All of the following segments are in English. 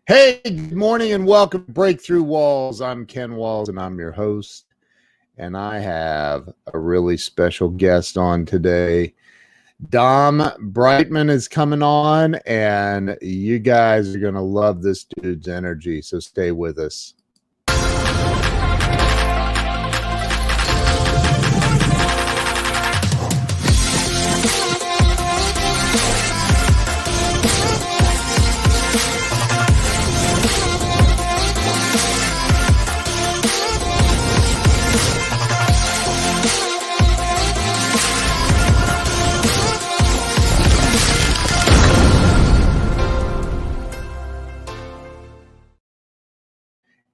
Hey, good morning and welcome to Breakthrough Walls. I'm Ken Walls and I'm your host. And I have a really special guest on today. Dom Brightmon is coming on, and you guys are going to love this dude's energy. So stay with us.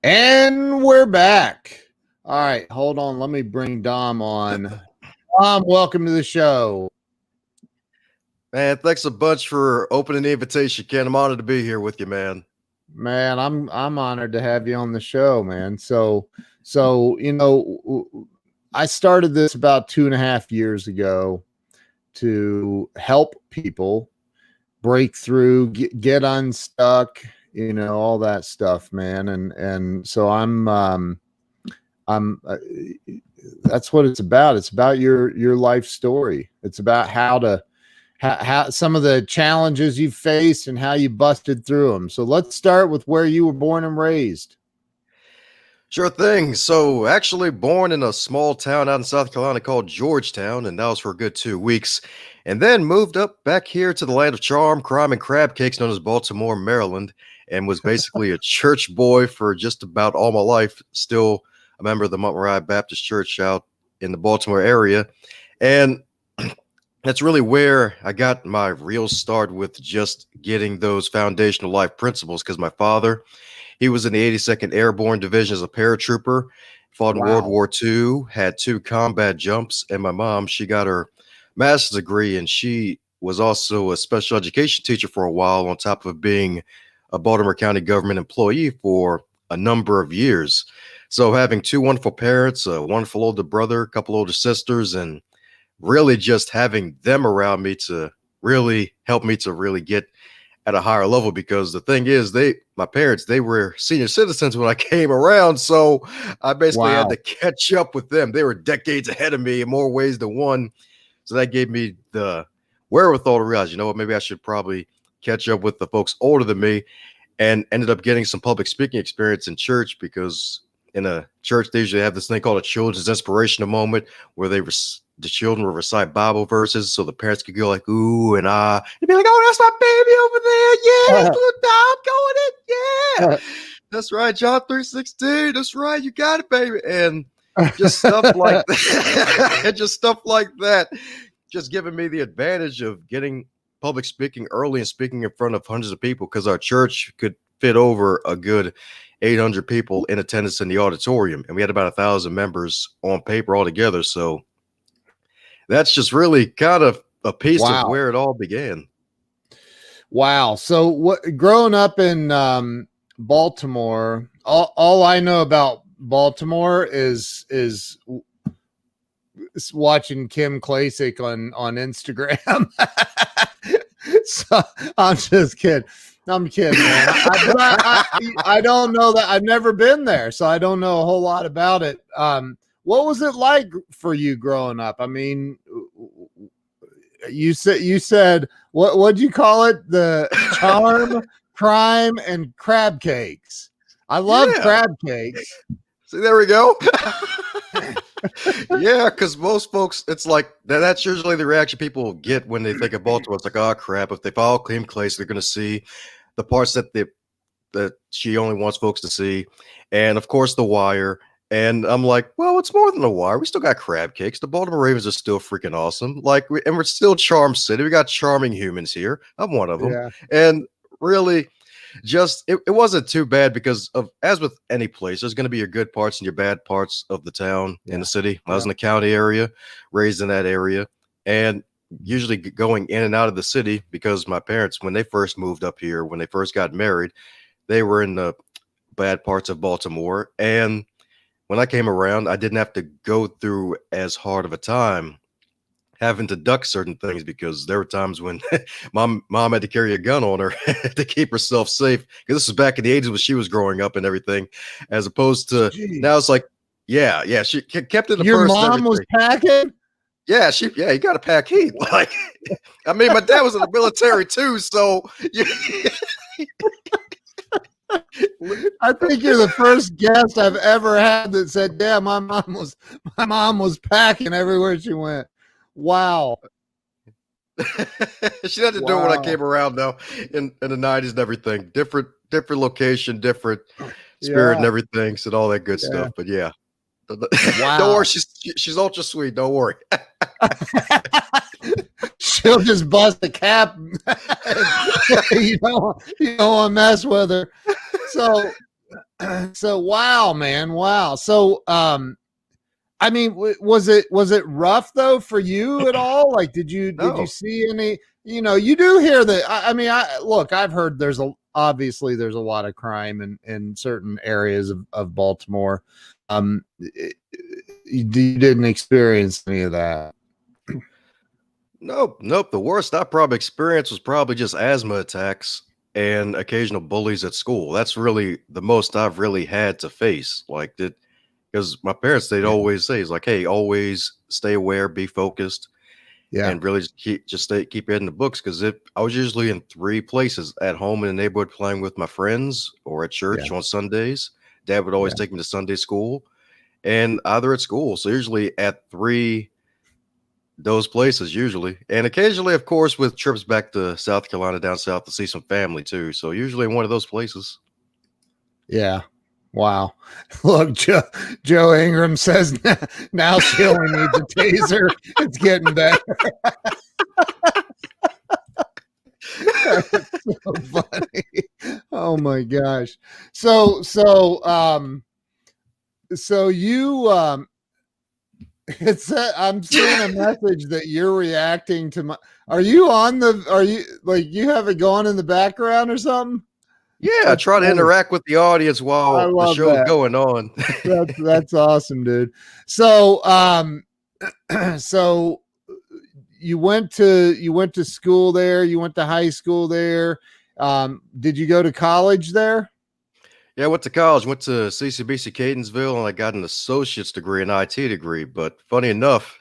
And we're back. All right, hold on. Let me bring Dom on. Dom, welcome to the show. Man, thanks a bunch for opening the invitation, Ken. I'm honored to be here with you, man. Man, I'm honored to have you on the show, man. So I started this about 2.5 years ago to help people break through, get unstuck, all that stuff, man. And so I'm that's what it's about. It's about your life story. It's about how some of the challenges you faced and how you busted through them. So let's start with where you were born and raised. Sure thing. So, actually, born in a small town out in South Carolina called Georgetown, and that was for a good 2 weeks. And then moved up back here to the land of charm, crime, and crab cakes known as Baltimore, Maryland, and was basically a church boy for just about all my life. Still a member of the Montmoriah Baptist Church out in the Baltimore area. And that's really where I got my real start with just getting those foundational life principles because my father, he was in the 82nd Airborne Division as a paratrooper, fought in World Wow. War II, had 2 combat jumps, and my mom, she got her master's degree, and she was also a special education teacher for a while, on top of being a Baltimore County government employee for a number of years. So having 2 wonderful parents, a wonderful older brother, a couple older sisters, and really just having them around me to really help me to really get at a higher level, because the thing is, my parents, they were senior citizens when I came around, so I basically had Wow. to catch up with them. They were decades ahead of me in more ways than one. So that gave me the wherewithal to realize, you know what, maybe I should probably catch up with the folks older than me, and ended up getting some public speaking experience in church, because in a church they usually have this thing called a children's inspirational moment where the children will recite Bible verses so the parents could go like ooh and ah and be like, oh, that's my baby over there, yeah, that's little Dom going in, yeah, that's right, John 3:16, that's right, you got it, baby. And just stuff like that, and just stuff like that, just giving me the advantage of getting public speaking early and speaking in front of hundreds of people, because our church could fit over a good 800 people in attendance in the auditorium, and we had about 1,000 members on paper altogether. So that's just really kind of a piece of Wow. where it all began. Wow. So growing up in Baltimore, all I know about Baltimore is watching Kim Klasick on Instagram. So I'm just kidding. I'm kidding, man. I don't know that. I've never been there, so I don't know a whole lot about it. What was it like for you growing up? I mean, you said what'd you call it? The charm, crime, and crab cakes. I love crab cakes. See, there we go. Yeah, because most folks, it's like that's usually the reaction people get when they think of Baltimore. It's like, oh crap, if they follow Kim Clay, they're going to see the parts that she only wants folks to see, and of course The Wire. And I'm like, well, it's more than The Wire. We still got crab cakes. The Baltimore Ravens are still freaking awesome. And we're still Charm City. We got charming humans here. I'm one of them. Yeah. And really, just it wasn't too bad, because of, as with any place, there's going to be your good parts and your bad parts of the town in the city. I was in the county area, raised in that area, and usually going in and out of the city, because my parents, when they first moved up here, when they first got married, they were in the bad parts of Baltimore. And when I came around, I didn't have to go through as hard of a time having to duck certain things because there were times when mom had to carry a gun on her to keep herself safe. Because this was back in the 80s when she was growing up and everything, as opposed to now it's Jeez. like, yeah, she kept it in the Your purse and mom was everything. packing? Yeah, you got to pack heat. Like, I mean, my dad was in the military too, so you, I think you're the first guest I've ever had that said, "Yeah, my mom was packing everywhere she went." Wow, she had to do it when I wow, came around though in the 90s and everything. Different location, different spirit and yeah, everything, and all that good yeah, stuff. But yeah. Don't worry, wow. she's ultra sweet. Don't worry. She'll just bust a cap. You don't want to mess with her. So, so wow, man, wow. So, I mean, was it rough though for you at all? Like, did you No, see any? You do hear that. I mean, I've heard obviously there's a lot of crime in certain areas of Baltimore. You didn't experience any of that. nope. The worst I probably experienced was probably just asthma attacks and occasional bullies at school. That's really the most I've really had to face. Like that, because my parents they'd always say, "Is like, hey, always stay aware, be focused, Yeah, and really keep your head in the books." Because I was usually in three places: at home in the neighborhood playing with my friends, or at yeah, church on Sundays. Dad would always yeah. take me to Sunday school, and either at school. So usually at three those places usually, and occasionally, of course, with trips back to South Carolina down south to see some family too. So usually in one of those places. Yeah. Wow. Look, Joe Ingram says now she only needs a taser. It's getting better. That's so funny. Oh my gosh. So you I'm seeing a message that you're reacting to my are you like you have it going in the background or something? Yeah, I That's try to funny. interact with the audience I while the love show's that. going on. That's awesome, dude. So so you went to school there, you went to high school there. Did you go to college there? Yeah, I went to college, went to CCBC Catonsville, and I got an associate's degree, an IT degree. But funny enough,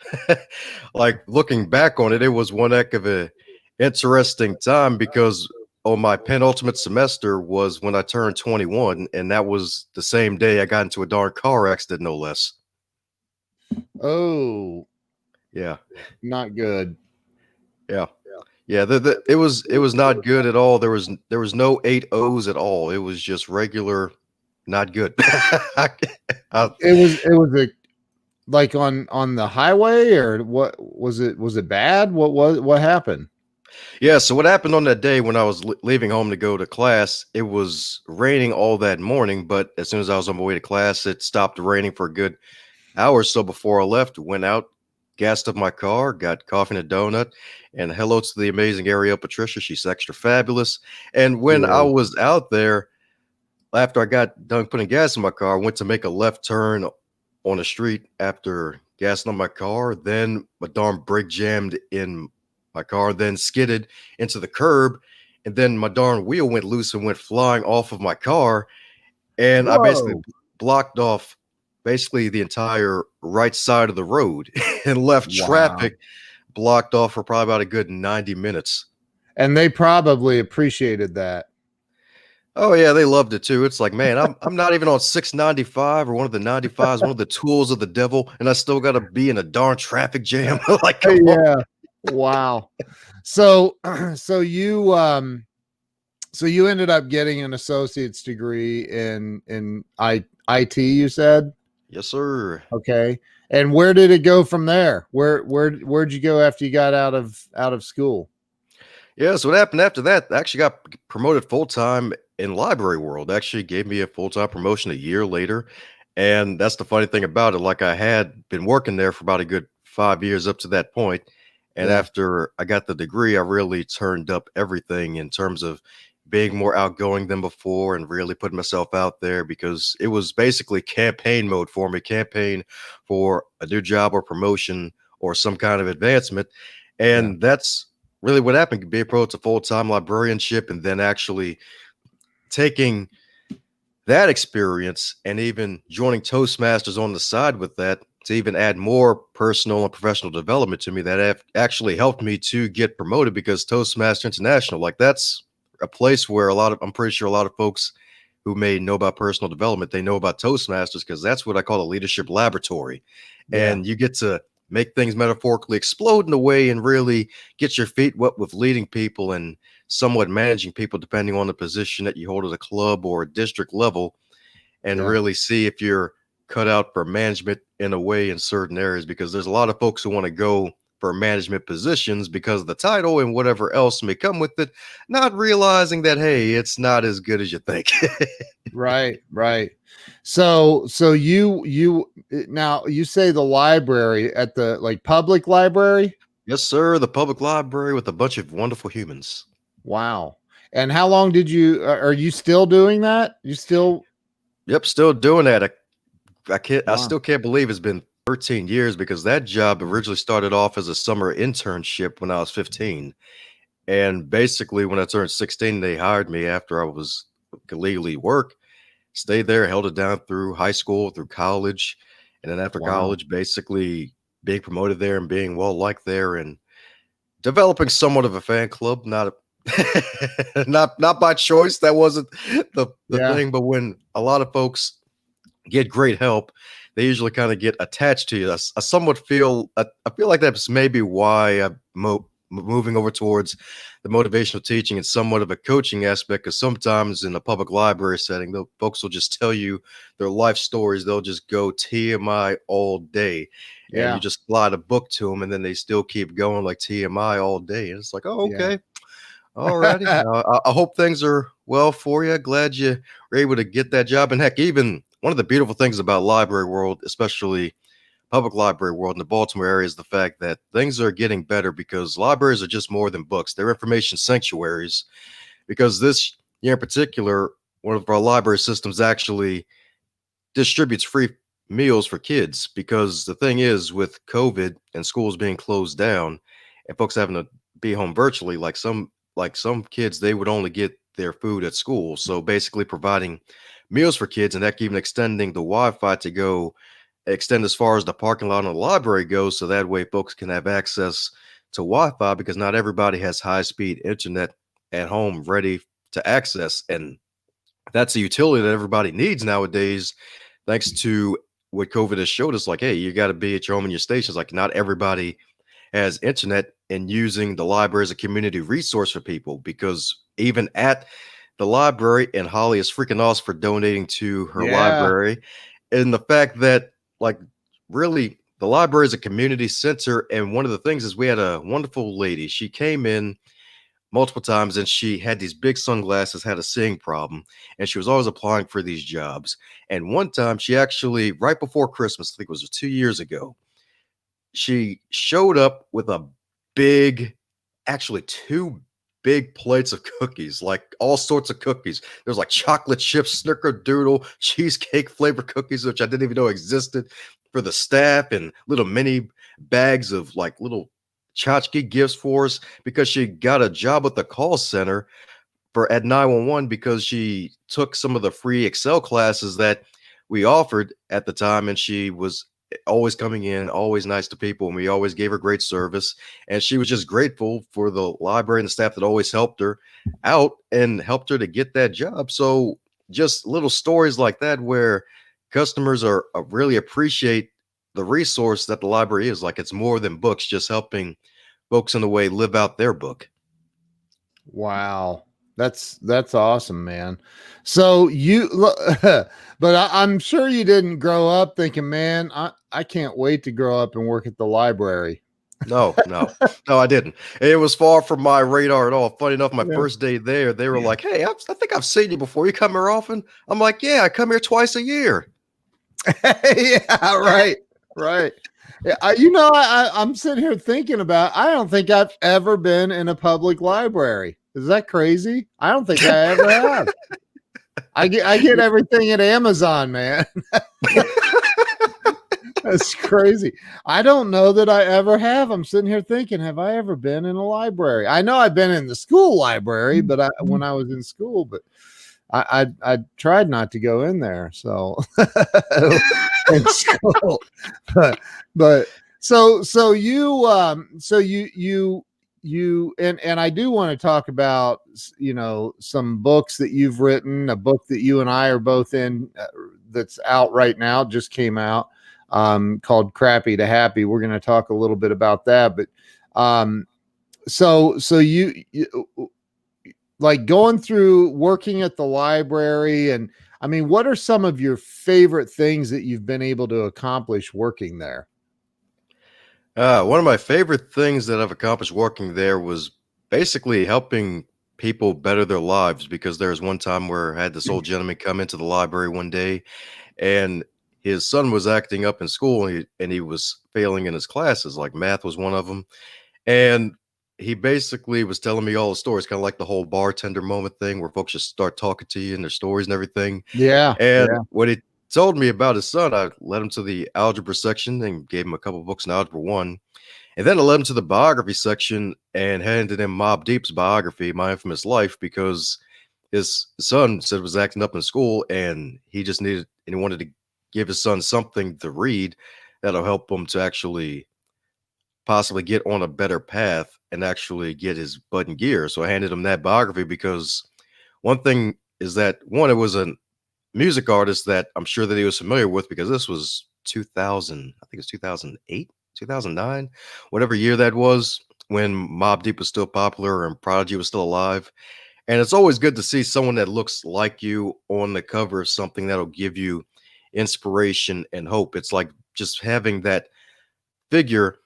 like looking back on it, it was one heck of a interesting time because on my penultimate semester was when I turned 21, and that was the same day I got into a darn car accident, no less. Oh, Yeah, not good. yeah, yeah. It was not good at all. There was no 8 O's at all. It was just regular, not good. I, It was a like on the highway or what was it bad? What happened? Yeah, so what happened on that day when I was leaving home to go to class, it was raining all that morning, but as soon as I was on my way to class, it stopped raining for a good hour or so before I left. Went out, gassed up my car, got coffee and a donut, and hello to the amazing Ariel Patricia. She's extra fabulous. And She when I is. was out there, after I got done putting gas in my car, I went to make a left turn on the street after gassing on my car. Then my darn brake jammed in my car, then skidded into the curb. And then my darn wheel went loose and went flying off of my car. And I basically Whoa. blocked off basically the entire right side of the road and left Wow. traffic blocked off for probably about a good 90 minutes. And they probably appreciated that. Oh yeah, they loved it too. It's like, man, I'm not even on 695 or one of the 95s, one of the tools of the devil, and I still gotta be in a darn traffic jam. Like, come on. Yeah. Wow. So so you so you ended up getting an associate's degree in IT, you said? Yes, sir. Okay. And where did it go from there? Where'd you go after you got out of school? Yeah, so what happened after that? I actually got promoted full time in library world. Actually gave me a full time promotion a year later. And that's the funny thing about it. Like I had been working there for about a good 5 years up to that point. And Yeah. after I got the degree, I really turned up everything in terms of being more outgoing than before and really putting myself out there because it was basically campaign mode for me, campaign for a new job or promotion or some kind of advancement. And that's really what happened. Be approached to full-time librarianship, and then actually taking that experience and even joining Toastmasters on the side with that to even add more personal and professional development to me that have actually helped me to get promoted, because Toastmaster International, like, that's a place where I'm pretty sure a lot of folks who may know about personal development, they know about Toastmasters, because that's what I call a leadership laboratory. And you get to make things metaphorically explode in a way and really get your feet wet with leading people and somewhat managing people, depending on the position that you hold at a club or a district level, and really see if you're cut out for management in a way in certain areas, because there's a lot of folks who want to go for management positions because of the title and whatever else may come with it, not realizing that, hey, it's not as good as you think. Right. So you now you say the library at the like public library? Yes, sir. The public library with a bunch of wonderful humans. Wow. And how long did you are you still doing that? You still Yep, still doing that. I Wow. still can't believe it's been 13 years, because that job originally started off as a summer internship when I was 15. And basically, when I turned 16, they hired me after I could legally work, stayed there, held it down through high school, through college. And then after Wow. college, basically being promoted there and being well liked there and developing somewhat of a fan club, not by choice. That wasn't the Yeah. thing. But when a lot of folks get great help, they usually kind of get attached to you. I somewhat feel I feel like that's maybe why I'm moving over towards the motivational teaching and somewhat of a coaching aspect. Because sometimes in a public library setting, the folks will just tell you their life stories. They'll just go TMI all day, and you Yeah. just slide a book to them, and then they still keep going like TMI all day. And it's like, oh, Yeah. okay. All righty. I hope things are well for you. Glad you were able to get that job. And heck, even one of the beautiful things about library world, especially public library world in the Baltimore area, is the fact that things are getting better, because libraries are just more than books. They're information sanctuaries. Because this year in particular, one of our library systems actually distributes free meals for kids, because the thing is, with COVID and schools being closed down and folks having to be home virtually, like some kids, they would only get their food at school. So basically providing meals for kids, and that even extending the Wi-Fi to go extend as far as the parking lot of the library goes, so that way folks can have access to Wi-Fi, because not everybody has high-speed internet at home ready to access. And that's a utility that everybody needs nowadays, thanks to what COVID has showed us. Like, hey, you got to be at your home and your stations. Like, not everybody has internet, and using the library as a community resource for people, because even at the library, and Holly is freaking us for donating to her Yeah. library, and the fact that, like, really the library is a community center. And one of the things is, we had a wonderful lady. She came in multiple times, and she had these big sunglasses, had a seeing problem, and she was always applying for these jobs. And one time, she actually, right before Christmas, I think it was 2 years ago, she showed up with actually two big plates of cookies, like all sorts of cookies. There's like chocolate chip, snickerdoodle, cheesecake flavor cookies, which I didn't even know existed, for the staff, and little mini bags of like little tchotchke gifts for us, because she got a job at the call center at 911, because she took some of the free Excel classes that we offered at the time, and she was always coming in, always nice to people, and we always gave her great service. And she was just grateful for the library and the staff that always helped her out and helped her to get that job. So just little stories like that, where customers really appreciate the resource that the library is. Like, it's more than books, just helping folks in a way live out their book. Wow. That's awesome, man. So but I'm sure you didn't grow up thinking, man, I can't wait to grow up and work at the library. No, no, no, I didn't. It was far from my radar at all. Funny enough, my Yeah. first day there, they were like, "Hey, I think I've seen you before. You come here often?" I'm like, "Yeah, I come here twice a year." Yeah, right. Right. Yeah, I'm sitting here thinking I don't think I've ever been in a public library. Is that crazy? I don't think I ever have. I get everything at Amazon, man. That's crazy. I don't know that I ever have. I'm sitting here thinking, have I ever been in a library? I know I've been in the school library, but when I was in school, but I tried not to go in there. So in school, but so you and I do want to talk about, some books that you've written, a book that you and I are both in, that's out right now, just came out, called Crappy to Happy. We're going to talk a little bit about that, but so you like going through working at the library, and I mean, what are some of your favorite things that you've been able to accomplish working there? One of my favorite things that I've accomplished working there was basically helping people better their lives, because there was one time where I had this old gentleman come into the library one day, and his son was acting up in school, and he was failing in his classes, like math was one of them. And he basically was telling me all the stories, kind of like the whole bartender moment thing where folks just start talking to you and their stories and everything. Yeah, And yeah, what he told me about his son, I led him to the algebra section and gave him a couple books in algebra one. And then I led him to the biography section and handed him Mobb Deep's biography, My Infamous Life, because his son said was acting up in school, and he just needed, and he wanted to give his son something to read that'll help him to actually possibly get on a better path and actually get his butt in gear. So I handed him that biography because one thing is that, one, it was a music artist that I'm sure that he was familiar with, because this was 2000, I think it's 2008, 2009, whatever year that was, when Mobb Deep was still popular and Prodigy was still alive. And it's always good to see someone that looks like you on the cover of something that'll give you inspiration and hope. It's like just having that figure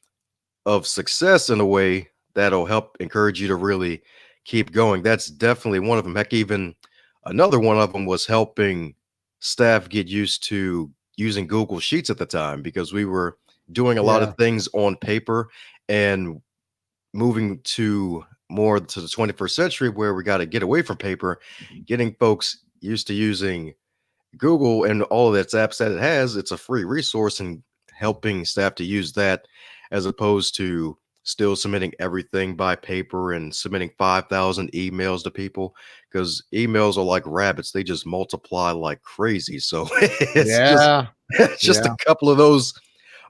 of success in a way that'll help encourage you to really keep going. That's definitely one of them. Heck, even another one of them was helping staff get used to using Google Sheets at the time, because we were doing a lot yeah, of things on paper and moving to more to the 21st century where we got to get away from paper, getting folks used to using Google and all of its apps that it has. It's a free resource, and helping staff to use that as opposed to still submitting everything by paper and submitting 5,000 emails to people, because emails are like rabbits. They just multiply like crazy. So yeah, it's just yeah, a couple of those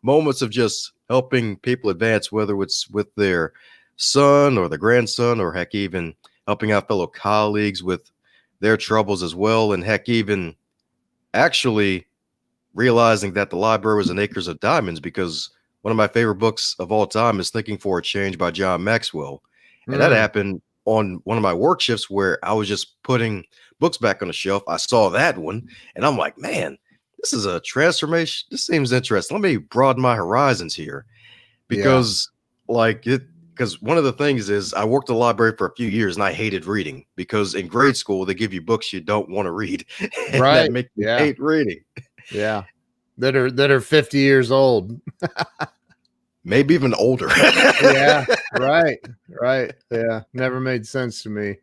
moments of just helping people advance, whether it's with their son or the grandson, or heck, even helping out fellow colleagues with their troubles as well. And heck, even actually realizing that the library was an acres of diamonds, because one of my favorite books of all time is Thinking for a Change by John Maxwell. And that mm, happened on one of my work shifts where I was just putting books back on the shelf. I saw that one and I'm like, man, this is a transformation. This seems interesting. Let me broaden my horizons here, yeah, because because one of the things is I worked at the library for a few years and I hated reading, because in grade school they give you books you don't want to read and that right, make you yeah, hate reading. yeah, that are 50 years old. Maybe even older. Yeah, right, right, yeah, never made sense to me.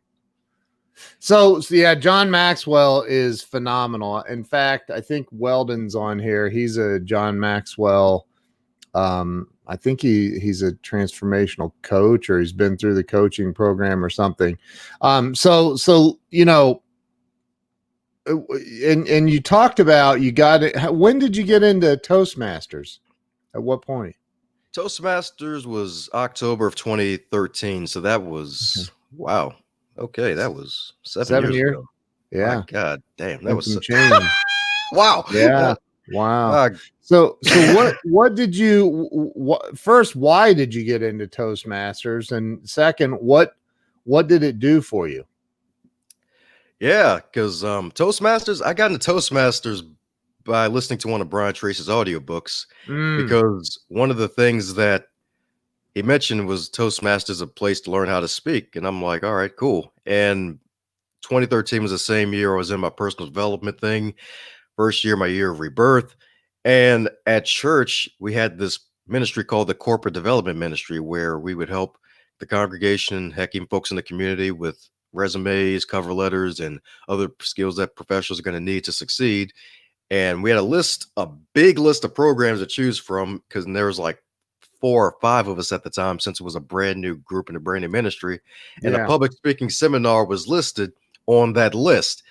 So yeah, John Maxwell is phenomenal. In fact, I think Weldon's on here. He's a John Maxwell. I think he's a transformational coach, or he's been through the coaching program or something. So and you talked about, you got it. When did you get into Toastmasters? At what point? Toastmasters was October of 2013. So that Okay. was, wow. Okay, that was 7 7 years years. ago. My Yeah, God, damn, that and was some change. wow. Yeah. Wow. Uh, So what did you what first, why did you get into Toastmasters? And second, what did it do for you? yeah, because Toastmasters, I got into Toastmasters by listening to one of Brian Tracy's audiobooks, Mm, because one of the things that he mentioned was Toastmasters a place to learn how to speak. And I'm like, all right, cool. And 2013 was the same year I was in my personal development thing. First year, my year of rebirth. And at church, we had this ministry called the Corporate Development Ministry, where we would help the congregation, heck, even folks in the community with resumes, cover letters, and other skills that professionals are going to need to succeed. And we had a big list of programs to choose from, because there was like 4 or 5 of us at the time, since it was a brand new group and a brand new ministry. And a Yeah. public speaking seminar was listed on that list.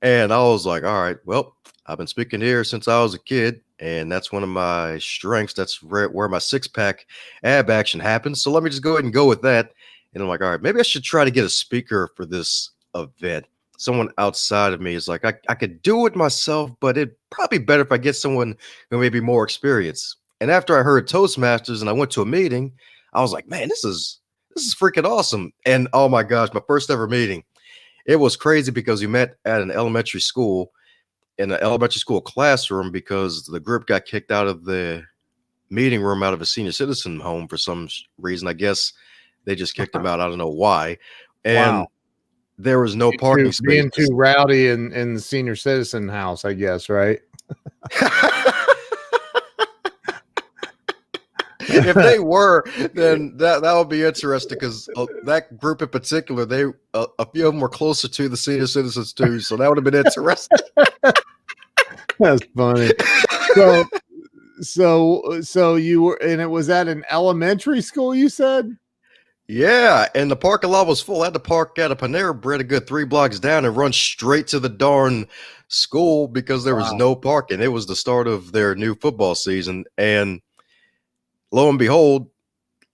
And I was like, all right, well, I've been speaking here since I was a kid, and that's one of my strengths. That's where my six-pack ab action happens. So let me just go ahead and go with that. And I'm like, all right, maybe I should try to get a speaker for this event. Someone outside of me is like, I could do it myself, but it'd probably be better if I get someone who may be more experienced. And after I heard Toastmasters and I went to a meeting, I was like, man, this is freaking awesome. And oh my gosh, my first ever meeting. It was crazy because we met at an elementary school, in an elementary school classroom, because the group got kicked out of the meeting room out of a senior citizen home for some reason. I guess they just kicked them out. I don't know why. And Wow. there was no parking Being too spaces. rowdy in the senior citizen house, I guess, right? If they were, then that would be interesting, because that group in particular, they a few of them were closer to the senior citizens too, so that would have been interesting. That's funny. So you were, and it was at an elementary school, you said? Yeah, and the parking lot was full. I had to park at a Panera Bread a good 3 blocks down and run straight to the darn school because there was Wow. no parking. It was the start of their new football season, and lo and behold,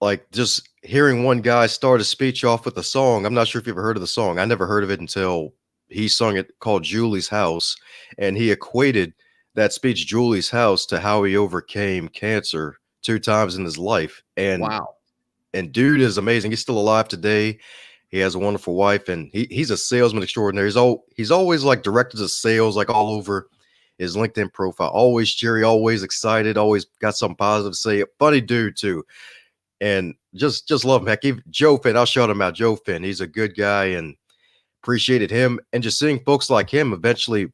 like, just hearing one guy start a speech off with a song. I'm not sure if you ever heard of the song. I never heard of it until he sung it, called Julie's House. And he equated that speech, Julie's House, to how he overcame cancer 2 times in his life. Wow. And dude is amazing. He's still alive today. He has a wonderful wife, and he's a salesman extraordinary. He's always like directors of sales, like all over his LinkedIn profile. Always cheery, always excited, always got something positive to say. Funny dude too. And just love him. Heck, even Joe Finn, I'll shout him out. Joe Finn, he's a good guy, and appreciated him. And just seeing folks like him eventually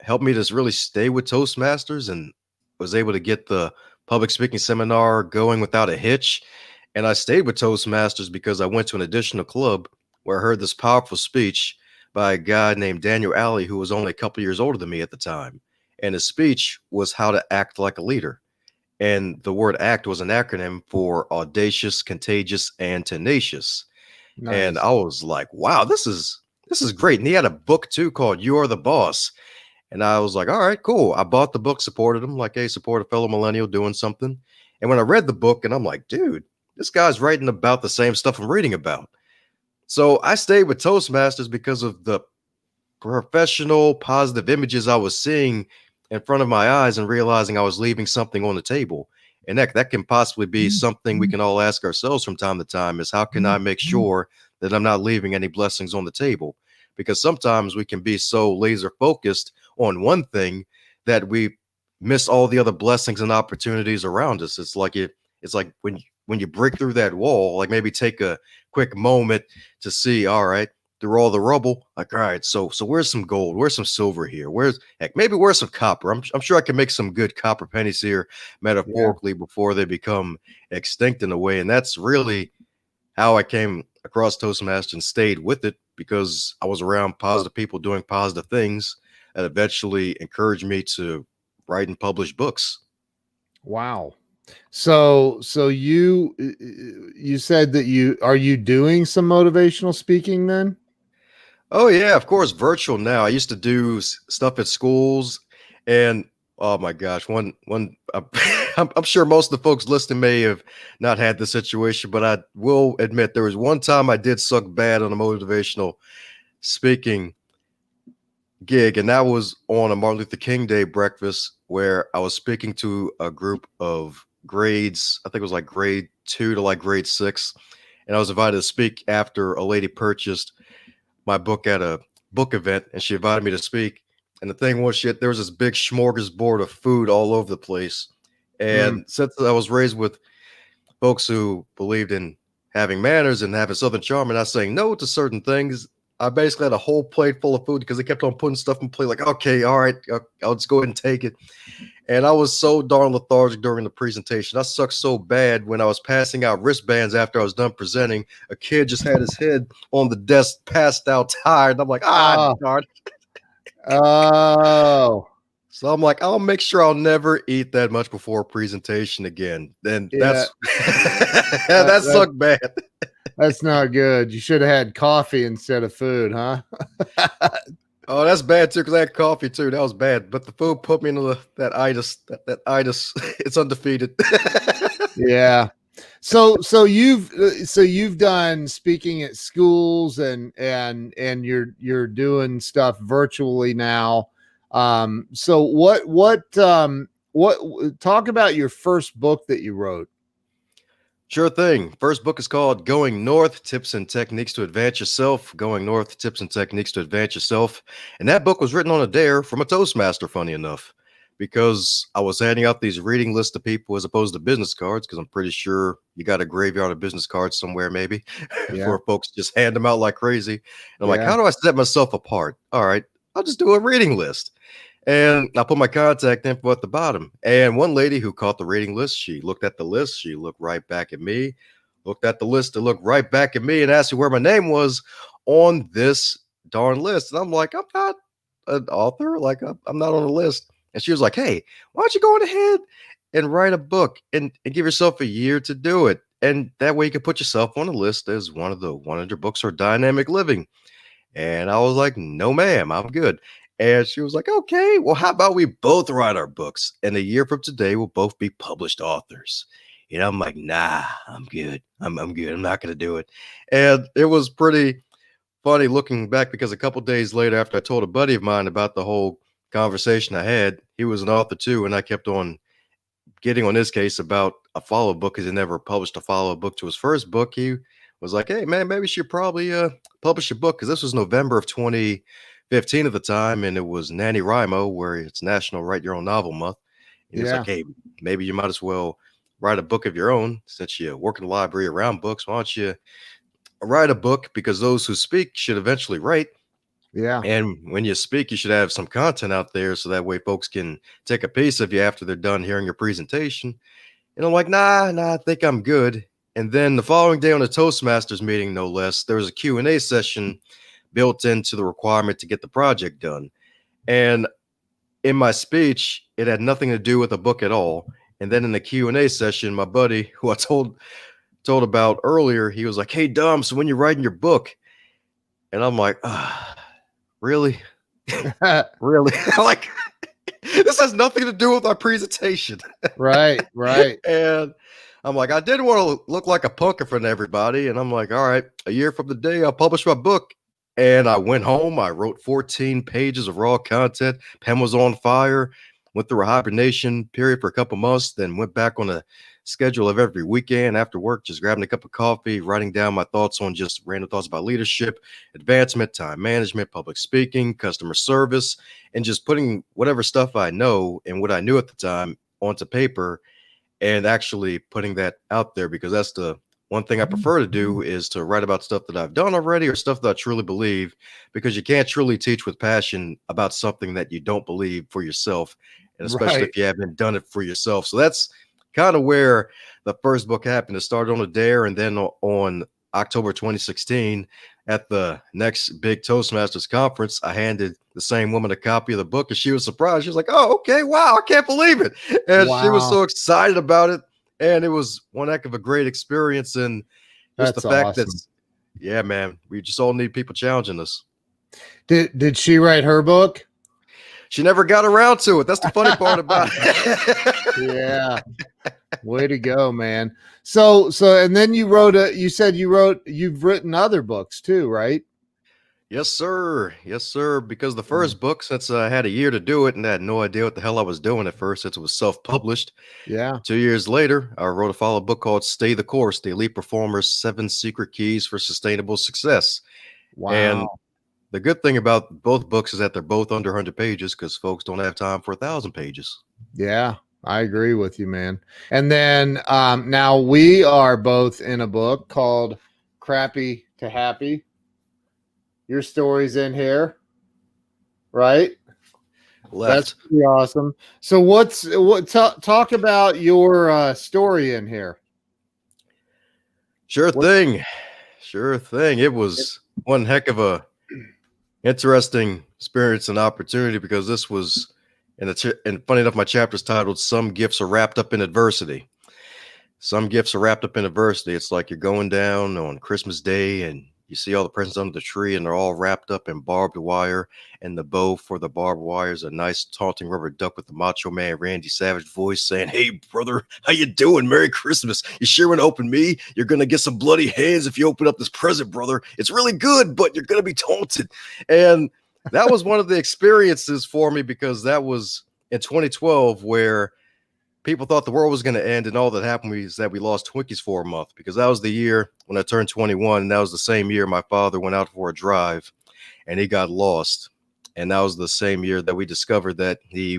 helped me to really stay with Toastmasters, and was able to get the public speaking seminar going without a hitch. And I stayed with Toastmasters because I went to an additional club where I heard this powerful speech by a guy named Daniel Alley, who was only a couple years older than me at the time. And his speech was how to act like a leader. And the word ACT was an acronym for audacious, contagious, and tenacious. And Nice. I was like, wow, this is great. And he had a book too called You Are the Boss. And I was like, all right, cool. I bought the book, supported him, like, hey, support a fellow millennial doing something. And when I read the book, and I'm like, dude, this guy's writing about the same stuff I'm reading about. So I stayed with Toastmasters because of the professional, positive images I was seeing in front of my eyes, and realizing I was leaving something on the table. And that can possibly be something we can all ask ourselves from time to time, is how can I make sure that I'm not leaving any blessings on the table? Because sometimes we can be so laser focused on one thing that we miss all the other blessings and opportunities around us. It's like when you break through that wall, like, maybe take a quick moment to see, all right, through all the rubble, like, all right, so where's some gold? Where's some silver here? Maybe where's some copper? I'm sure I can make some good copper pennies here, metaphorically, before they become extinct in a way. And that's really how I came across Toastmasters and stayed with it, because I was around positive people doing positive things that eventually encouraged me to write and publish books. Wow. So you said that you doing some motivational speaking then? Oh yeah, of course, virtual now. I used to do stuff at schools, and oh my gosh, one I'm sure most of the folks listening may have not had the situation, but I will admit there was one time I did suck bad on a motivational speaking gig, and that was on a Martin Luther King Day breakfast, where I was speaking to a group of grades, I think it was like grade 2 to like grade 6, and I was invited to speak after a lady purchased my book at a book event, and she invited me to speak. And the thing was, there was this big smorgasbord of food all over the place. And since I was raised with folks who believed in having manners and having Southern charm and not saying no to certain things, I basically had a whole plate full of food, because they kept on putting stuff in plate. Like, okay, all right, I'll just go ahead and take it. And I was so darn lethargic during the presentation. I sucked so bad when I was passing out wristbands after I was done presenting. A kid just had his head on the desk, passed out, tired. I'm like, Oh. darn. Oh. So I'm like, I'll make sure I'll never eat that much before a presentation again. Then Yeah, that's that, that that sucked bad. that's not good. You should have had coffee instead of food, huh? Oh, that's bad too, because I had coffee too. That was bad. But the food put me into that itis. That itis, it's undefeated. Yeah. So you've done speaking at schools and you're doing stuff virtually now. So what talk about your first book that you wrote? Sure thing. First book is called Going North, Tips and Techniques to Advance Yourself. Going North, Tips and Techniques to Advance Yourself. And that book was written on a dare from a Toastmaster, funny enough, because I was handing out these reading lists to people as opposed to business cards, because I'm pretty sure you got a graveyard of business cards somewhere, maybe, Yeah. where folks just hand them out like crazy. And I'm like, Yeah. how do I set myself apart? All right, I'll just do a reading list. And I put my contact info at the bottom. And one lady who caught the reading list, she looked at the list, she looked right back at me, looked at the list, and looked right back at me and asked me where my name was on this darn list. And I'm like, I'm not an author. Like, I'm not on the list. And she was like, hey, why don't you go on ahead and write a book and give yourself a year to do it? And that way you can put yourself on the list as one of the 100 books for dynamic living. And I was like, no, ma'am, I'm good. And she was like, okay, well, how about we both write our books? And a year from today, we'll both be published authors. And I'm like, nah, I'm good. I'm good. I'm not going to do it. And it was pretty funny looking back because a couple days later, after I told a buddy of mine about the whole conversation I had, he was an author too. And I kept on getting on his case about a follow book because he never published a follow book to his first book. He was like, hey, man, maybe you should probably publish a book because this was November of 2015 at the time. And it was NaNoWriMo, where it's National Write Your Own Novel Month. And he was Yeah. like, hey, maybe you might as well write a book of your own since you work in the library around books. Why don't you write a book? Because those who speak should eventually write. Yeah. And when you speak, you should have some content out there so that way folks can take a piece of you after they're done hearing your presentation. And I'm like, nah, I think I'm good. And then the following day on a Toastmasters meeting, no less, there was a Q&A session built into the requirement to get the project done. And in my speech, it had nothing to do with the book at all. And then in the Q&A session, my buddy, who I told about earlier, he was like, hey, Dom, so when you're writing your book? And I'm like, really? Really? Like, this has nothing to do with our presentation. Right. Right. And I'm like, I didn't want to look like a punk in front of everybody. And I'm like, all right, a year from the day I'll publish my book. And I went home. I wrote 14 pages of raw content. Pen was on fire. Went through a hibernation period for a couple months. Then went back on a schedule of every weekend after work, just grabbing a cup of coffee, writing down my thoughts on just random thoughts about leadership, advancement, time management, public speaking, customer service, and just putting whatever stuff I know and what I knew at the time onto paper and actually putting that out there, because that's the one thing I prefer to do, is to write about stuff that I've done already or stuff that I truly believe, because you can't truly teach with passion about something that you don't believe for yourself, and especially Right. if you haven't done it for yourself. So that's kind of where the first book happened. It started on a dare, and then on October 2016 at the next big Toastmasters conference, I handed the same woman a copy of the book, and she was surprised. She was like, oh, okay, wow, I can't believe it. And she was Wow. so excited about it. And it was one heck of a great experience. And just the That's fact that, awesome. yeah, man, we just all need people challenging us. Did she write her book? She never got around to it. That's the funny part about it. Yeah. Way to go, man. So and then you said you've written other books too, right? Yes, sir. Yes, sir. Because the first book, since I had a year to do it and I had no idea what the hell I was doing at first, since it was self-published, Yeah. 2 years later, I wrote a follow book called Stay the Course, The Elite Performer's 7 Secret Keys for Sustainable Success. And Wow. the good thing about both books is that they're both under 100 pages because folks don't have time for 1,000 pages. Yeah, I agree with you, man. And then now we are both in a book called Crappy to Happy. Your story's in here, right? That's Left. pretty awesome. So talk about your story in here. Sure What, thing. Sure thing. It was one heck of a interesting experience and opportunity, because this was And funny enough, my chapter is titled "Some Gifts Are Wrapped Up in Adversity." Some gifts are wrapped up in adversity. It's like you're going down on Christmas Day and you see all the presents under the tree and they're all wrapped up in barbed wire. And the bow for the barbed wire is a nice taunting rubber duck with the Macho Man Randy Savage voice saying, "Hey, brother, how you doing? Merry Christmas. You sure want to open me? You're going to get some bloody hands if you open up this present, brother. It's really good, but you're going to be taunted." And that was one of the experiences for me because that was in 2012 where people thought the world was going to end, and all that happened was that we lost Twinkies for a month because that was the year when I turned 21, and that was the same year my father went out for a drive and he got lost. And that was the same year that we discovered that he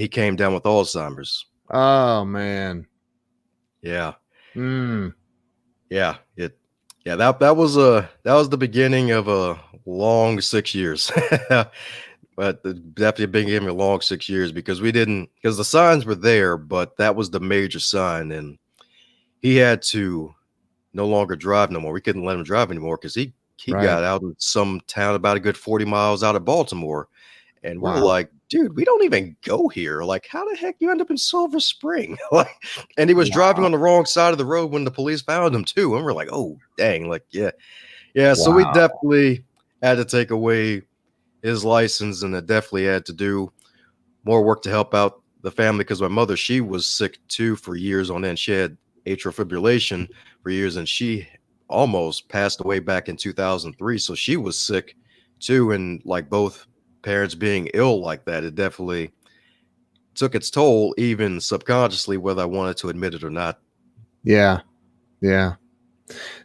came down with Alzheimer's. Oh man. Yeah. Mm. Yeah. That was the beginning of a long 6 years. But definitely gave me a long 6 years because the signs were there, but that was the major sign. And he had to no longer drive no more. We couldn't let him drive anymore because he Right. got out in some town about a good 40 miles out of Baltimore. And we're Wow. like, dude, we don't even go here. Like, how the heck you end up in Silver Spring? Like, and he was driving on the wrong side of the road when the police found him too. And we're like, oh, dang. Like, yeah. So we definitely had to take away his license, and it definitely had to do more work to help out the family because my mother, she was sick too for years on end. She had atrial fibrillation for years, and she almost passed away back in 2003. So she was sick too, and like both parents being ill like that, it definitely took its toll, even subconsciously, whether I wanted to admit it or not. Yeah.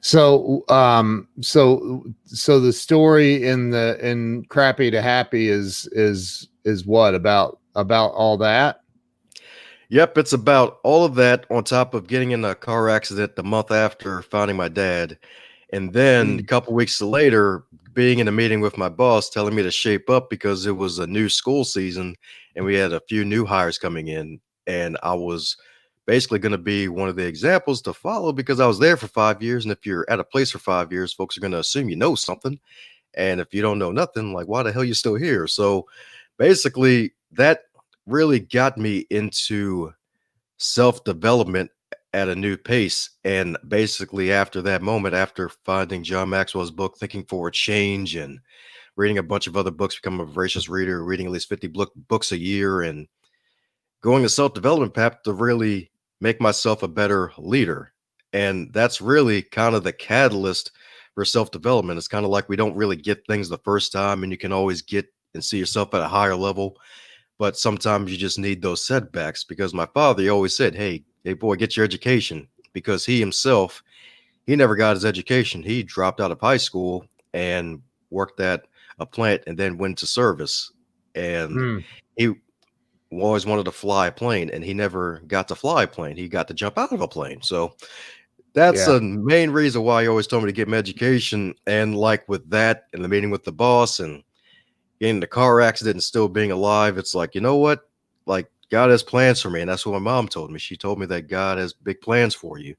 So the story in Crappy to Happy is what about all that? Yep, it's about all of that on top of getting in a car accident the month after finding my dad. And then a couple weeks later, being in a meeting with my boss telling me to shape up because it was a new school season and we had a few new hires coming in. And I was basically going to be one of the examples to follow because I was there for 5 years. And if you're at a place for 5 years, folks are going to assume you know something. And if you don't know nothing, like, why the hell are you still here? So basically, that really got me into self-development at a new pace. And basically after that moment, after finding John Maxwell's book, Thinking for a Change, and reading a bunch of other books, becoming a voracious reader, reading at least 50 books a year, and going a self-development path to really make myself a better leader. And that's really kind of the catalyst for self-development. It's kind of like we don't really get things the first time, and you can always get and see yourself at a higher level. But sometimes you just need those setbacks because my father, he always said, hey boy, get your education, because he himself, he never got his education. He dropped out of high school and worked at a plant and then went to service. And he always wanted to fly a plane, and he never got to fly a plane. He got to jump out of a plane. So that's the main reason why he always told me to get my education. And like with that and the meeting with the boss and getting in the car accident and still being alive, it's like, you know what? Like, God has plans for me. And that's what my mom told me. She told me that God has big plans for you.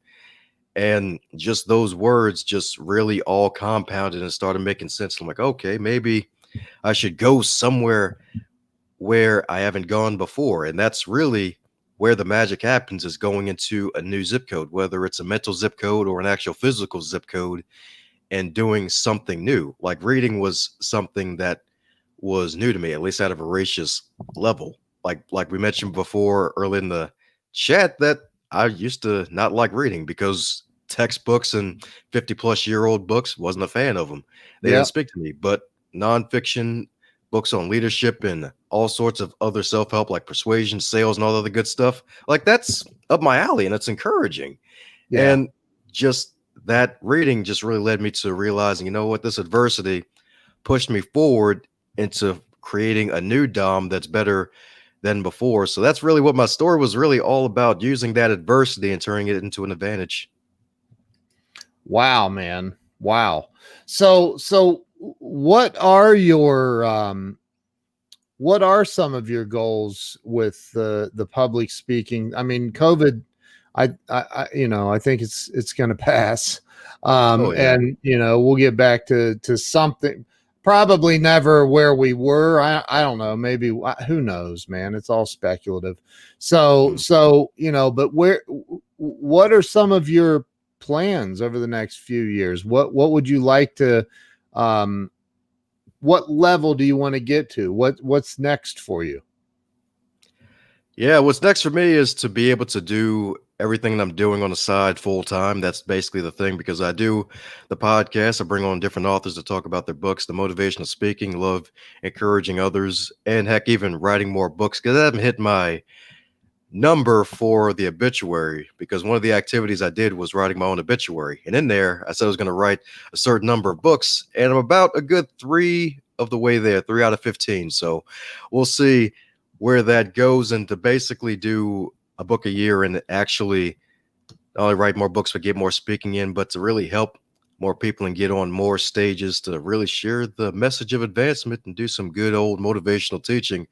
And just those words just really all compounded and started making sense. I'm like, okay, maybe I should go somewhere where I haven't gone before. And that's really where the magic happens, is going into a new zip code, whether it's a mental zip code or an actual physical zip code, and doing something new. Like reading was something that was new to me, at least at a voracious level. Like we mentioned before early in the chat, that I used to not like reading because textbooks and 50-plus-year-old books, wasn't a fan of them. They didn't speak to me. But nonfiction, books on leadership and all sorts of other self-help like persuasion, sales, and all the other good stuff, like that's up my alley and it's encouraging. And just that reading just really led me to realizing, you know what, this adversity pushed me forward into creating a new Dom that's better than before. So that's really what my story was really all about, using that adversity and turning it into an advantage. Wow, man. Wow. So what are some of your goals with the public speaking? I mean, COVID, I think it's going to pass. And we'll get back to something. probably never where we were. I don't know. Maybe who knows, man? It's all speculative. So but what are some of your plans over the next few years? What would you like to? What level do you want to get to? What's next for you? Yeah, what's next for me is to be able to do everything that I'm doing on the side full time. That's basically the thing, because I do the podcast. I bring on different authors to talk about their books, the motivational speaking, love encouraging others, and heck, even writing more books, because I haven't hit my number for the obituary, because one of the activities I did was writing my own obituary. And in there, I said I was going to write a certain number of books, and I'm about a good 3 of the way there, 3 out of 15. So we'll see where that goes, and to basically do a book a year and actually not only write more books but get more speaking in, but to really help more people and get on more stages to really share the message of advancement and do some good old motivational teaching,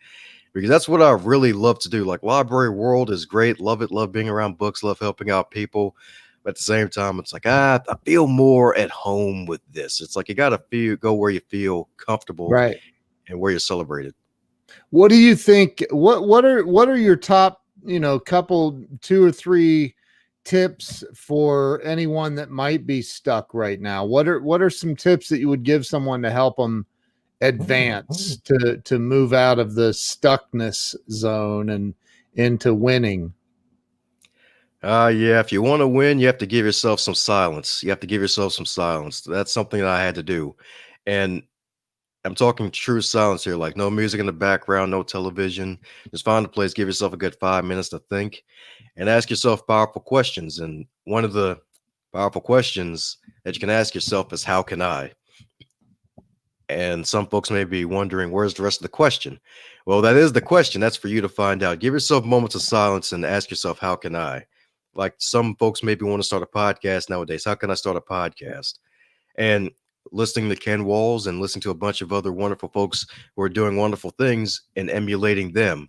because that's what I really love to do. Like, library world is great, love it, love being around books, love helping out people, but at the same time it's like I feel more at home with this. It's like you got to go where you feel comfortable, Right. and where you're celebrated. What do you think? What are your top, couple, 2 or 3 tips for anyone that might be stuck right now? What are some tips that you would give someone to help them advance, to move out of the stuckness zone and into winning? Yeah, if you want to win, you have to give yourself some silence. You have to give yourself some silence. That's something that I had to do. And I'm talking true silence here, like no music in the background, no television. Just find a place, give yourself a good 5 minutes to think and ask yourself powerful questions. And one of the powerful questions that you can ask yourself is, how can I? And some folks may be wondering, where's the rest of the question? Well, that is the question. That's for you to find out. Give yourself moments of silence and ask yourself, how can I? Like, some folks maybe want to start a podcast nowadays. How can I start a podcast? And listening to Ken Walls and listening to a bunch of other wonderful folks who are doing wonderful things and emulating them.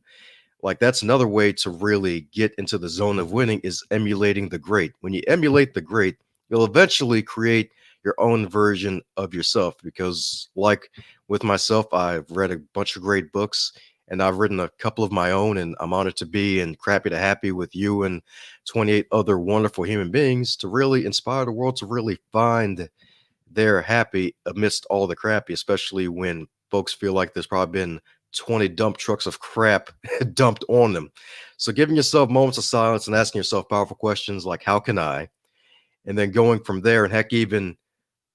Like, that's another way to really get into the zone of winning, is emulating the great. When you emulate the great, you'll eventually create your own version of yourself. Because like with myself, I've read a bunch of great books and I've written a couple of my own, and I'm honored to be and crappy to happy with you and 28 other wonderful human beings to really inspire the world to really find their happy amidst all the crappy, especially when folks feel like there's probably been 20 dump trucks of crap dumped on them. So giving yourself moments of silence and asking yourself powerful questions like, how can I? And then going from there, and heck, even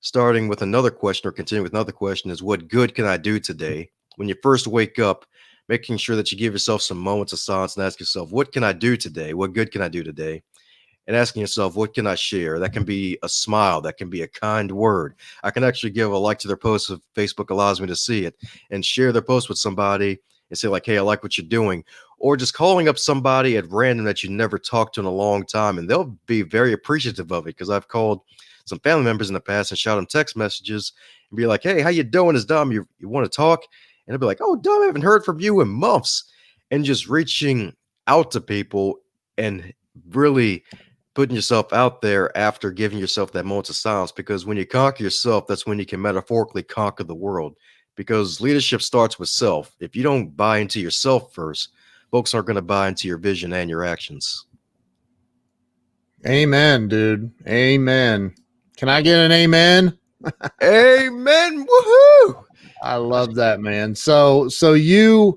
starting with another question or continuing with another question, is, what good can I do today? When you first wake up, making sure that you give yourself some moments of silence and ask yourself, what can I do today? What good can I do today? And asking yourself, what can I share? That can be a smile. That can be a kind word. I can actually give a like to their post if Facebook allows me to see it, and share their post with somebody and say like, hey, I like what you're doing. Or just calling up somebody at random that you never talked to in a long time, and they'll be very appreciative of it, because I've called some family members in the past and shot them text messages and be like, hey, how you doing? Is Dom, you want to talk? And they'll be like, oh, Dom, I haven't heard from you in months. And just reaching out to people and really putting yourself out there after giving yourself that moment of silence. Because when you conquer yourself, that's when you can metaphorically conquer the world. Because leadership starts with self. If you don't buy into yourself first, folks aren't going to buy into your vision and your actions. Amen, dude. Amen. Can I get an amen? Amen. Woohoo! I love that, man. So you're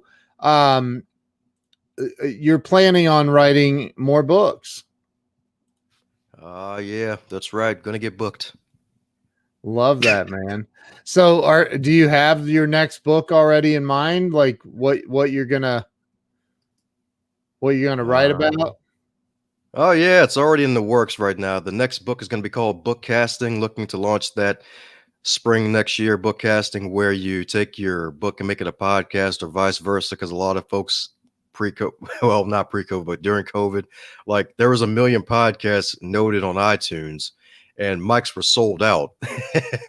planning on writing more books. Yeah, that's right. Gonna get booked. Love that, man. So do you have your next book already in mind? Like what you're gonna write about? Oh yeah, it's already in the works right now. The next book is going to be called Bookcasting. Looking to launch that spring next year. Bookcasting, where you take your book and make it a podcast, or vice versa. Because a lot of folks well, not pre-COVID, but during COVID, like there was 1 million podcasts noted on iTunes, and mics were sold out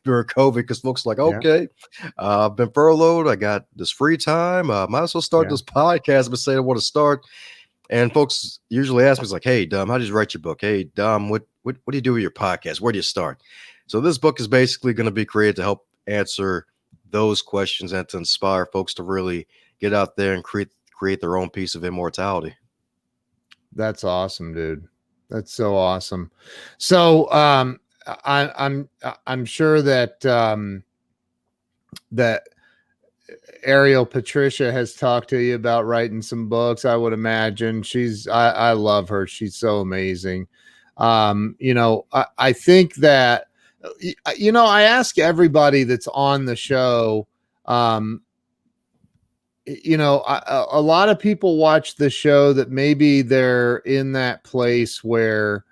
during COVID, because folks like, okay, I've been furloughed. I got this free time. Might as well start this podcast. But say I want to start. And folks usually ask me, it's like, hey, Dom, how did you write your book? Hey, Dom, what do you do with your podcast? Where do you start? So this book is basically going to be created to help answer those questions and to inspire folks to really get out there and create their own piece of immortality. That's awesome, dude. That's so awesome. So I'm sure that that Ariel Patricia has talked to you about writing some books. I would imagine I love her. She's so amazing. I think that, I ask everybody that's on the show, a lot of people watch the show that maybe they're in that place where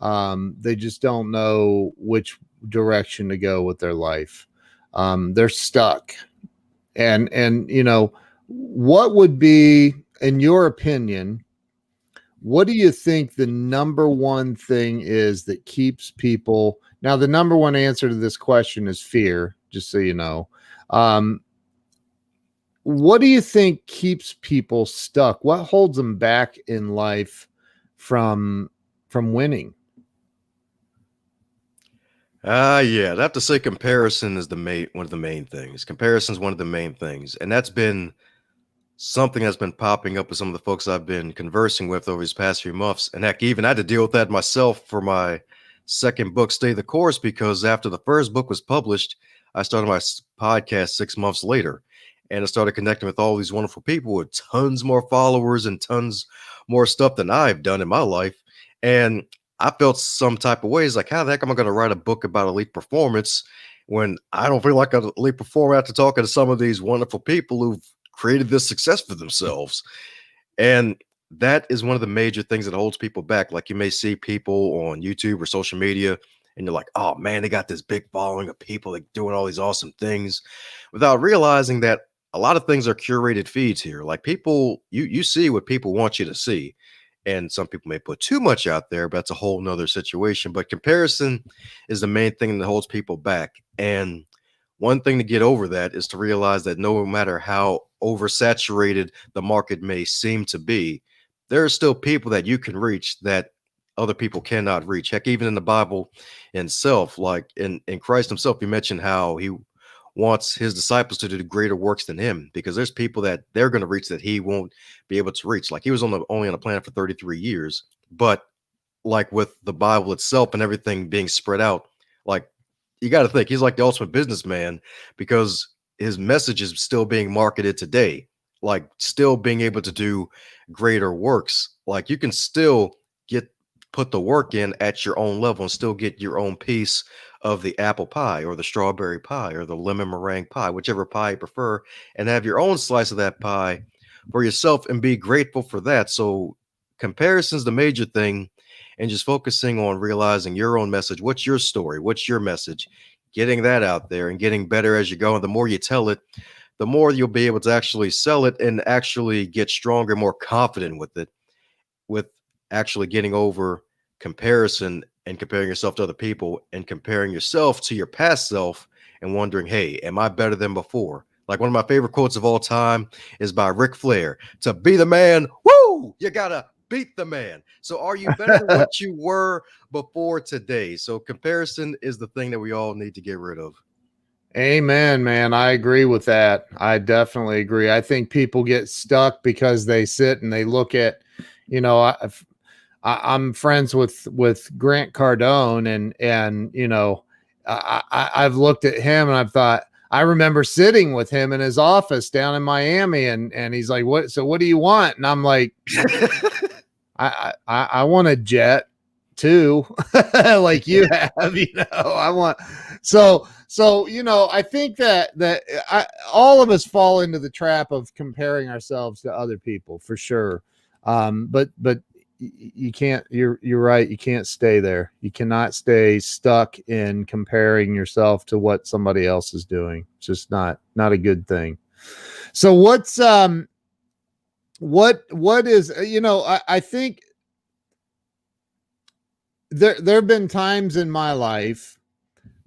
they just don't know which direction to go with their life. They're stuck. And what would be, in your opinion, what do you think the number one thing is that keeps people? Now, the number one answer to this question is fear, just so you know. What do you think keeps people stuck? What holds them back in life from winning? Yeah, I'd have to say comparison is one of the main things. Comparison is one of the main things. And that's been something that's been popping up with some of the folks I've been conversing with over these past few months. And heck, even I had to deal with that myself for my second book, Stay the Course, because after the first book was published, I started my podcast 6 months later. And I started connecting with all these wonderful people with tons more followers and tons more stuff than I've done in my life. And I felt some type of ways like, how the heck am I going to write a book about elite performance when I don't feel like an elite performer after talking to some of these wonderful people who've created this success for themselves? And that is one of the major things that holds people back. Like, you may see people on YouTube or social media and you're like, oh man, they got this big following of people like doing all these awesome things, without realizing that a lot of things are curated feeds here. Like, people, you see what people want you to see. And some people may put too much out there, but that's a whole nother situation. But comparison is the main thing that holds people back. And one thing to get over that is to realize that no matter how oversaturated the market may seem to be, there are still people that you can reach that other people cannot reach. Heck, even in the Bible itself, like in Christ himself, he mentioned how he wants his disciples to do greater works than him, because there's people that they're going to reach that he won't be able to reach. Like, he was only on the planet for 33 years, but like with the Bible itself and everything being spread out, like, you got to think he's like the ultimate businessman, because his message is still being marketed today, like still being able to do greater works. Like, you can still put the work in at your own level and still get your own piece of the apple pie or the strawberry pie or the lemon meringue pie, whichever pie you prefer, and have your own slice of that pie for yourself and be grateful for that. So comparison is the major thing, and just focusing on realizing your own message. What's your story? What's your message? Getting that out there and getting better as you go. And the more you tell it, the more you'll be able to actually sell it and actually get stronger, more confident with it, with actually getting over comparison and comparing yourself to other people and comparing yourself to your past self and wondering, hey, am I better than before? Like, one of my favorite quotes of all time is by Ric Flair: to be the man, woo, you gotta beat the man. So are you better than what you were before today? So comparison is the thing that we all need to get rid of. Amen, man. I agree with that. I definitely agree. I think people get stuck because they sit and they look at, I'm friends with Grant Cardone, and I've looked at him and I've thought, I remember sitting with him in his office down in Miami, and he's like, what do you want? And I'm like, I want a jet too, like you have, I want, so, I think that all of us fall into the trap of comparing ourselves to other people, for sure. But you can't, you're right. You can't stay there. You cannot stay stuck in comparing yourself to what somebody else is doing. It's just not a good thing. So what's, what is, I think there've been times in my life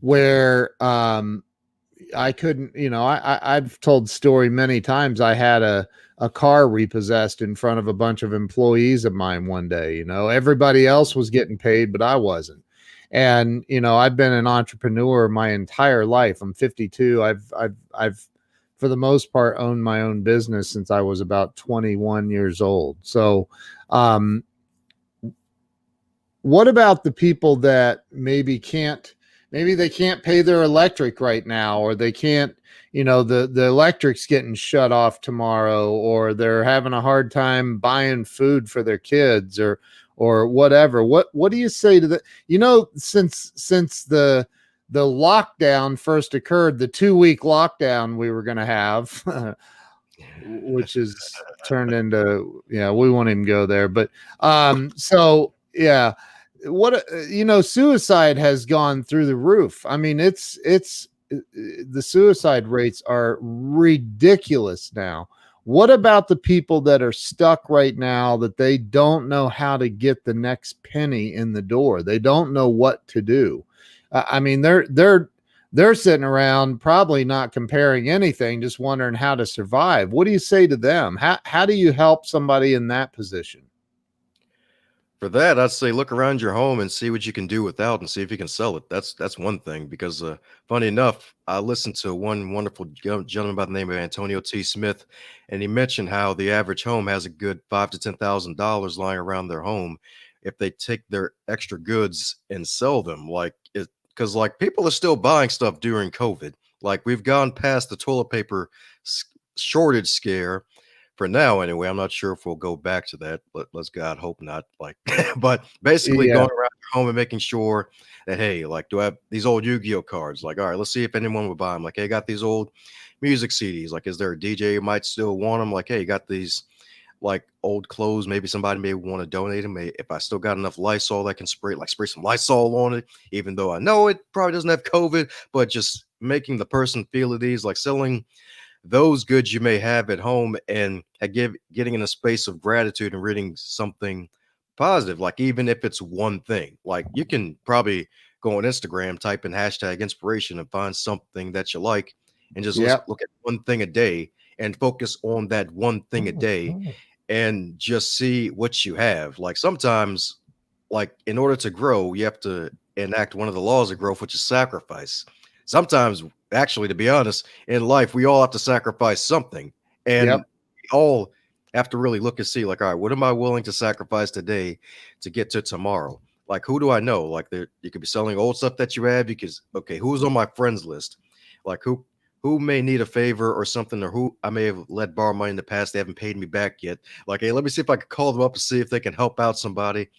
where, I couldn't, I've told the story many times. I had a car repossessed in front of a bunch of employees of mine one day. Everybody else was getting paid, but I wasn't. And, I've been an entrepreneur my entire life. I'm 52. I've for the most part owned my own business since I was about 21 years old. So, what about the people that maybe they can't pay their electric right now, or they can't, the electric's getting shut off tomorrow, or they're having a hard time buying food for their kids, or whatever. What do you say to the, since the lockdown first occurred, the 2-week lockdown we were going to have, which is turned into, we won't even go there, but so yeah, suicide has gone through the roof. I mean, it's the suicide rates are ridiculous now. What about the people that are stuck right now, that they don't know how to get the next penny in the door? They don't know what to do. I mean, they're sitting around probably not comparing anything, just wondering how to survive. What do you say to them? How do you help somebody in that position? For that, I'd say look around your home and see what you can do without, and see if you can sell it. That's one thing, because funny enough, I listened to one wonderful gentleman by the name of Antonio T. Smith, and he mentioned how the average home has a good $5,000 to $10,000 lying around their home if they take their extra goods and sell them. Like it, because like people are still buying stuff during COVID. Like we've gone past the toilet paper shortage scare. For now, anyway. I'm not sure if we'll go back to that. Let's God hope not. Like, but basically Yeah. going around your home and making sure that, hey, like, do I have these old Yu-Gi-Oh cards? Like, all right, let's see if anyone would buy them. Like, hey, I got these old music CDs. Like, is there a DJ who might still want them? Like, hey, you got these like old clothes. Maybe somebody may want to donate them. If I still got enough Lysol that can spray some Lysol on it, even though I know it probably doesn't have COVID, but just making the person feel at ease, like selling those goods you may have at home, and getting in a space of gratitude and reading something positive. Like even if it's one thing, like you can probably go on Instagram, type in hashtag inspiration, and find something that you like, and just Yeah. look at one thing a day and focus on that one thing a day, and just see what you have. Like sometimes, like in order to grow, you have to enact one of the laws of growth, which is sacrifice. Sometimes, actually, to be honest, in life, we all have to sacrifice something, and Yep. we all have to really look and see, like, all right, what am I willing to sacrifice today to get to tomorrow? Like, who do I know? Like, you could be selling old stuff that you have, because okay, who's on my friends list? Like, who may need a favor or something, or who I may have let borrow money in the past, they haven't paid me back yet. Like, hey, let me see if I can call them up and see if they can help out somebody,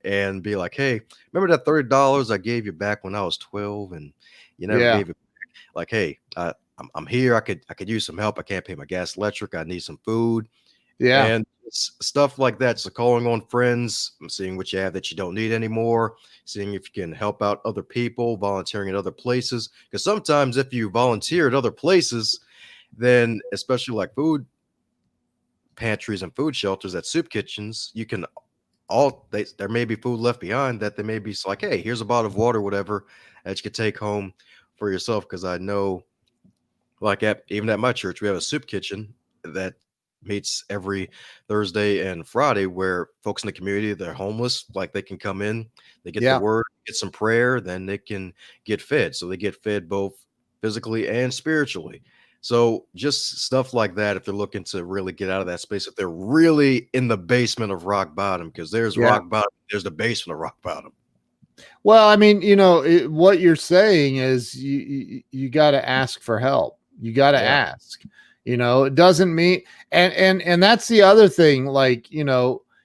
and be like, hey, remember that $30 I gave you back when I was 12, and you never Yeah. gave it back? Like, hey, I'm here. I could use some help. I can't pay my gas, electric. I need some food, Yeah. and stuff like that. So calling on friends, seeing what you have that you don't need anymore, seeing if you can help out other people, volunteering at other places. Because sometimes if you volunteer at other places, then especially like food pantries and food shelters at soup kitchens, you can there may be food left behind that they may be like, hey, here's a bottle of water, whatever, that you could take home for yourself. Because I know, like even at my church, we have a soup kitchen that meets every Thursday and Friday, where folks in the community, they're homeless, like they can come in, they get the Yeah. word, get some prayer, then they can get fed. So they get fed both physically and spiritually. So just stuff like that, if they're looking to really get out of that space, if they're really in the basement of rock bottom, because there's Yeah. rock bottom, there's the basement of rock bottom. Well, I mean, what you're saying is you got to ask for help. You got to Yeah. ask. It doesn't mean, and that's the other thing. Like,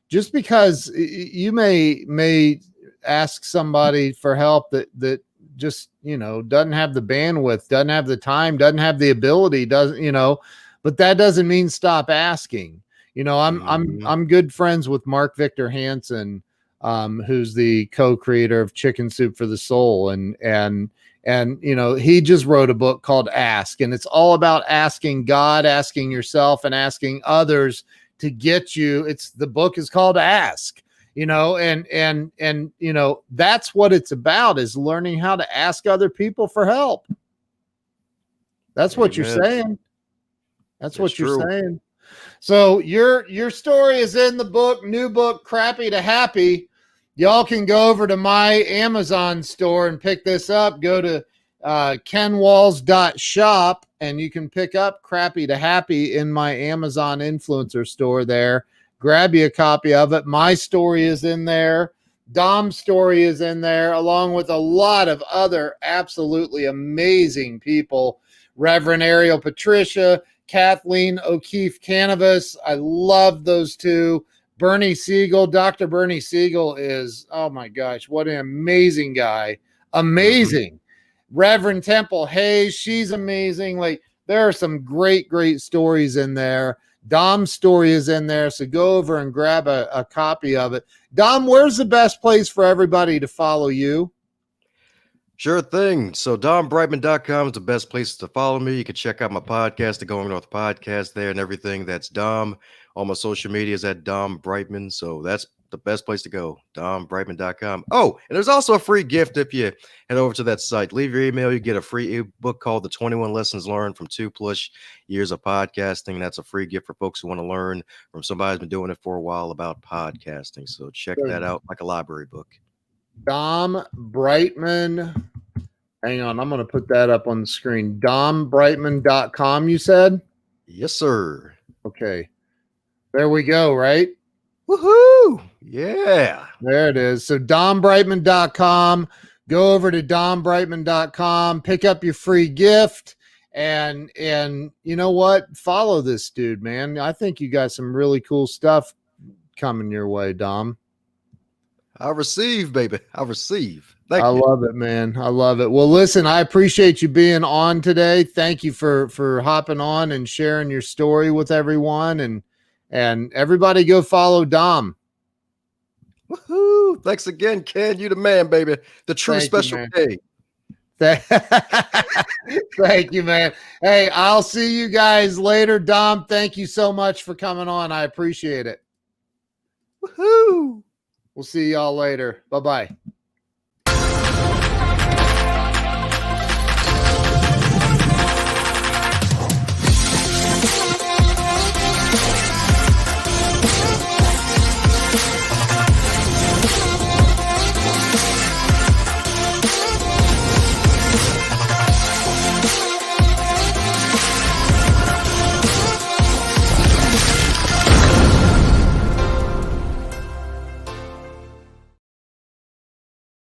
just because you may ask somebody for help that just doesn't have the bandwidth, doesn't have the time, doesn't have the ability, doesn't. But that doesn't mean stop asking. Mhm. I'm good friends with Mark Victor Hansen, who's the co-creator of Chicken Soup for the Soul, and he just wrote a book called Ask, and it's all about asking God, asking yourself, and asking others to get you. The book is called Ask, and that's what it's about, is learning how to ask other people for help. That's what you're Amen. saying. That's It's what you're true. saying. So your story is in the book, new book, Crappy to Happy. Y'all can go over to my Amazon store and pick this up. Go to kenwalls.shop and you can pick up Crappy to Happy in my Amazon influencer store there. Grab you a copy of it. My story is in there. Dom's story is in there, along with a lot of other absolutely amazing people. Reverend Ariel Patricia, Kathleen O'Keefe Canavas. I love those two. Bernie Siegel, Dr. Bernie Siegel is, oh my gosh, what an amazing guy. Amazing. Reverend Temple Hayes, she's amazing. Like, there are some great, great stories in there. Dom's story is in there, so go over and grab a copy of it. Dom, where's the best place for everybody to follow you? Sure thing. So dombrightmon.com is the best place to follow me. You can check out my podcast, the Going North podcast there and everything. That's Dom. All my social media is at Dom Brightmon. So that's the best place to go, dombrightmon.com. Oh, and there's also a free gift if you head over to that site. Leave your email. You get a free ebook called The 21 Lessons Learned from 2+ Years of Podcasting. That's a free gift for folks who want to learn from somebody who's been doing it for a while about podcasting. So check that out, like a library book. Dom Brightmon. Hang on, I'm going to put that up on the screen. dombrightmon.com, you said? Yes, sir. Okay. There we go, right? Woohoo! Yeah. There it is. So dombrightmon.com. Go over to dombrightmon.com, pick up your free gift, and you know what? Follow this dude, man. I think you got some really cool stuff coming your way, Dom. I receive, baby. I receive. Thank you. I love it, man. I love it. Well, listen, I appreciate you being on today. Thank you for hopping on and sharing your story with everyone, and everybody go follow Dom. Woohoo! Thanks again, Ken. You the man, baby. The true special K. Thank you, man. Hey, I'll see you guys later. Dom, thank you so much for coming on. I appreciate it. Woohoo! We'll see y'all later. Bye-bye.